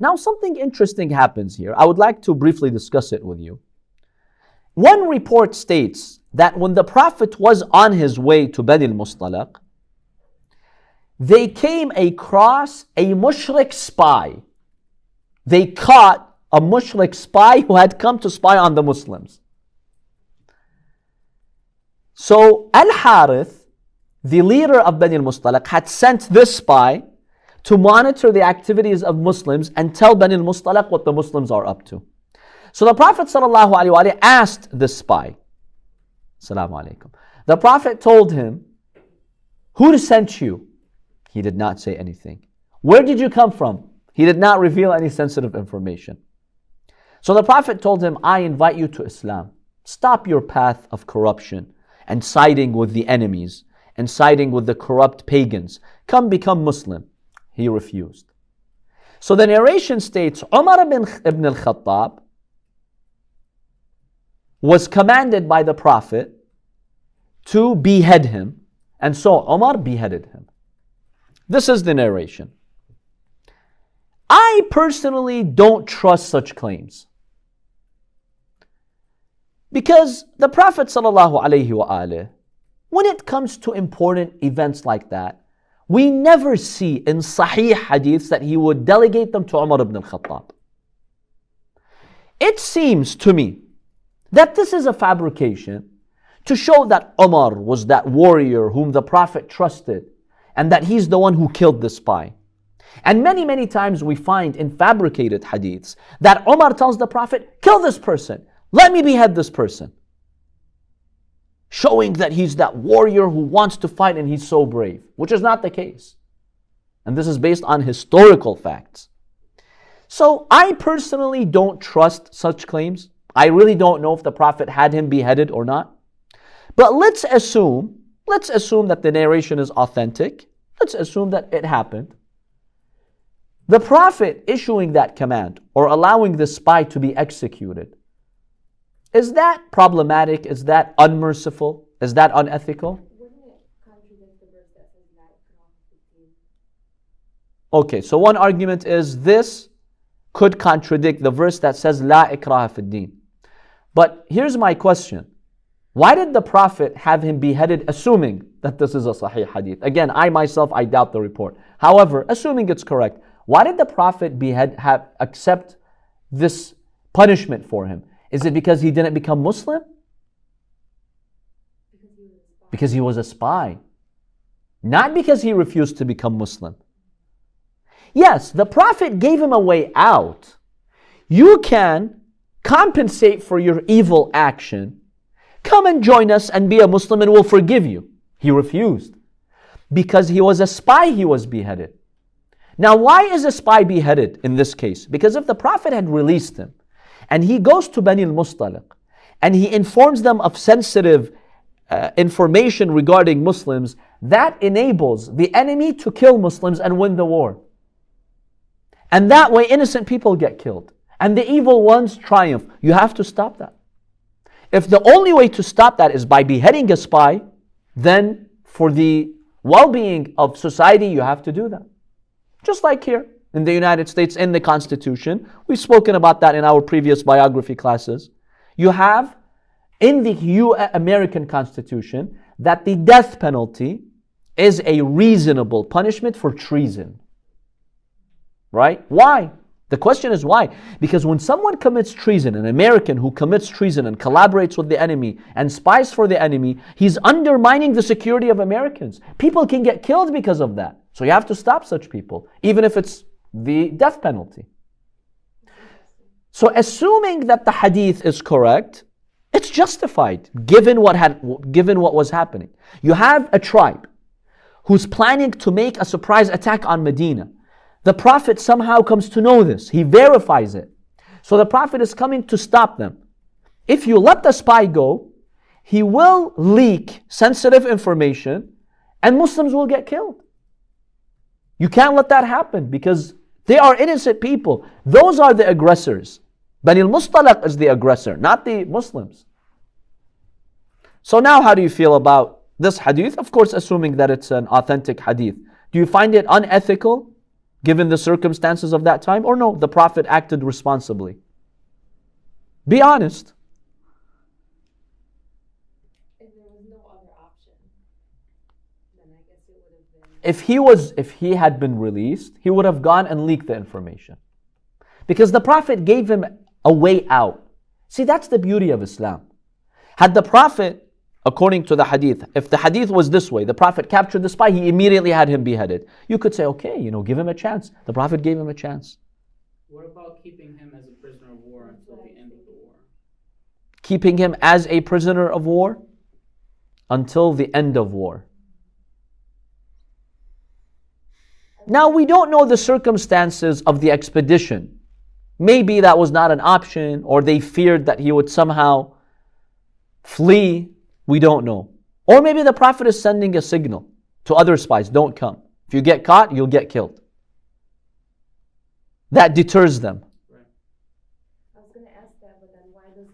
Now something interesting happens here. I would like to briefly discuss it with you. One report states that when the Prophet was on his way to Bani al-Mustalaq, they came across a mushrik spy. They caught a mushrik spy who had come to spy on the Muslims. So Al-Harith, the leader of Bani al-Mustalaq, had sent this spy to monitor the activities of Muslims and tell Bani al-Mustalaq what the Muslims are up to. So the Prophet ﷺ asked the spy, Assalamu alaikum. The Prophet told him, who sent you? He did not say anything. Where did you come from? He did not reveal any sensitive information. So the Prophet told him, I invite you to Islam. Stop your path of corruption and siding with the enemies and siding with the corrupt pagans. Come become Muslim. He refused. So the narration states, Umar ibn al-Khattab was commanded by the Prophet to behead him, and so Umar beheaded him. This is the narration. I personally don't trust such claims, because the Prophet ﷺ, when it comes to important events like that, we never see in Sahih hadiths that he would delegate them to Umar ibn al-Khattab. It seems to me that this is a fabrication to show that Umar was that warrior whom the Prophet trusted and that he's the one who killed the spy. And many times we find in fabricated hadiths that Umar tells the Prophet, kill this person, let me behead this person. Showing that he's that warrior who wants to fight and he's so brave, which is not the case. And this is based on historical facts. So I personally don't trust such claims. I really don't know if the Prophet had him beheaded or not. But let's assume that the narration is authentic. Let's assume that it happened. The Prophet issuing that command or allowing the spy to be executed, is that problematic? Is that unmerciful? Is that unethical? Wouldn't it contradict the verse that says la ikraha fid-din? Okay, so one argument is this could contradict the verse that says la ikraha fid-din. But here's my question. Why did the Prophet have him beheaded assuming that this is a Sahih hadith? Again, I myself, I doubt the report. However, assuming it's correct, why did the Prophet accept this punishment for him? Is it because he didn't become Muslim? Because he was a spy. Not because he refused to become Muslim. Yes, the Prophet gave him a way out. You can compensate for your evil action. Come and join us and be a Muslim and we'll forgive you. He refused. Because he was a spy, he was beheaded. Now, why is a spy beheaded in this case? Because if the Prophet had released him, and he goes to Bani al-Mustalaq, and he informs them of sensitive information regarding Muslims, that enables the enemy to kill Muslims and win the war. And that way innocent people get killed. And the evil ones triumph. You have to stop that. If the only way to stop that is by beheading a spy, then for the well-being of society, you have to do that. Just like here in the United States, in the Constitution. We've spoken about that in our previous biography classes. You have in the American Constitution that the death penalty is a reasonable punishment for treason. Right? Why? The question is why? Because when someone commits treason, an American who commits treason and collaborates with the enemy and spies for the enemy, he's undermining the security of Americans. People can get killed because of that. So you have to stop such people, even if it's the death penalty. So assuming that the hadith is correct, it's justified given what was happening. You have a tribe who's planning to make a surprise attack on Medina. The Prophet somehow comes to know this. He verifies it. So the Prophet is coming to stop them. If you let the spy go, he will leak sensitive information and Muslims will get killed. You can't let that happen because they are innocent people. Those are the aggressors. Bani al-Mustalaq is the aggressor, not the Muslims. So now how do you feel about this hadith? Of course, assuming that it's an authentic hadith. Do you find it unethical given the circumstances of that time? Or no, the Prophet acted responsibly? Be honest. If there was no other option, then I guess it would have been. If he had been released, he would have gone and leaked the information. Because the Prophet gave him a way out. See, that's the beauty of Islam. Had the Prophet, according to the hadith, if the hadith was this way, the Prophet captured the spy, he immediately had him beheaded. You could say, okay, give him a chance. The Prophet gave him a chance. What about keeping him as a prisoner of war until the end of the war? Keeping him as a prisoner of war until the end of war. Now, we don't know the circumstances of the expedition. Maybe that was not an option, or they feared that he would somehow flee. We don't know. Or maybe the Prophet is sending a signal to other spies, don't come. If you get caught, you'll get killed. That deters them. Right. I was going to ask that, but then why doesn't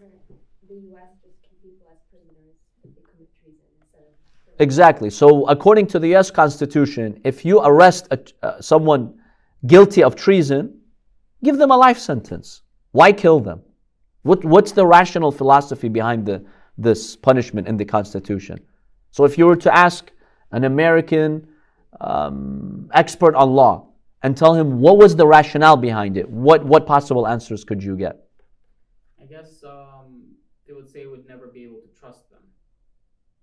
the U.S. just keep people as prisoners if they commit treason instead of... Exactly. So according to the US Constitution, if you arrest someone guilty of treason, give them a life sentence. Why kill them? What's the rational philosophy behind this punishment in the Constitution? So if you were to ask an American expert on law and tell him what was the rationale behind it, what possible answers could you get? I guess they would say would never be able to trust them.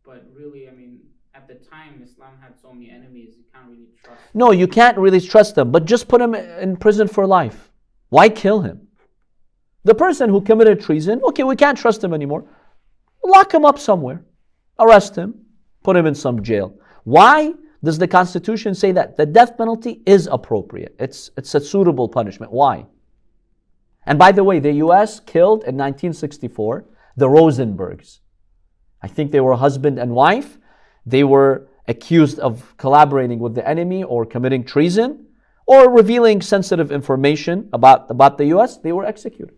But really, at the time, Islam had so many enemies, you can't really trust them. No, you can't really trust them, but just put him in prison for life. Why kill him? The person who committed treason, okay, we can't trust him anymore. Lock him up somewhere. Arrest him. Put him in some jail. Why does the Constitution say that the death penalty is appropriate? It's a suitable punishment. Why? And by the way, the US killed in 1964 the Rosenbergs. I think they were husband and wife. They were accused of collaborating with the enemy or committing treason or revealing sensitive information about the US. They were executed.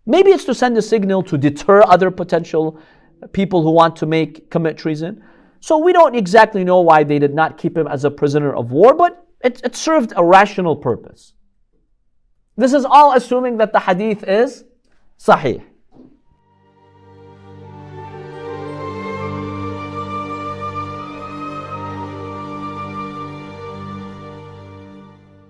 Maybe it's to send a signal to deter other potential people who want to commit treason. So we don't exactly know why they did not keep him as a prisoner of war, but it served a rational purpose. This is all assuming that the hadith is sahih.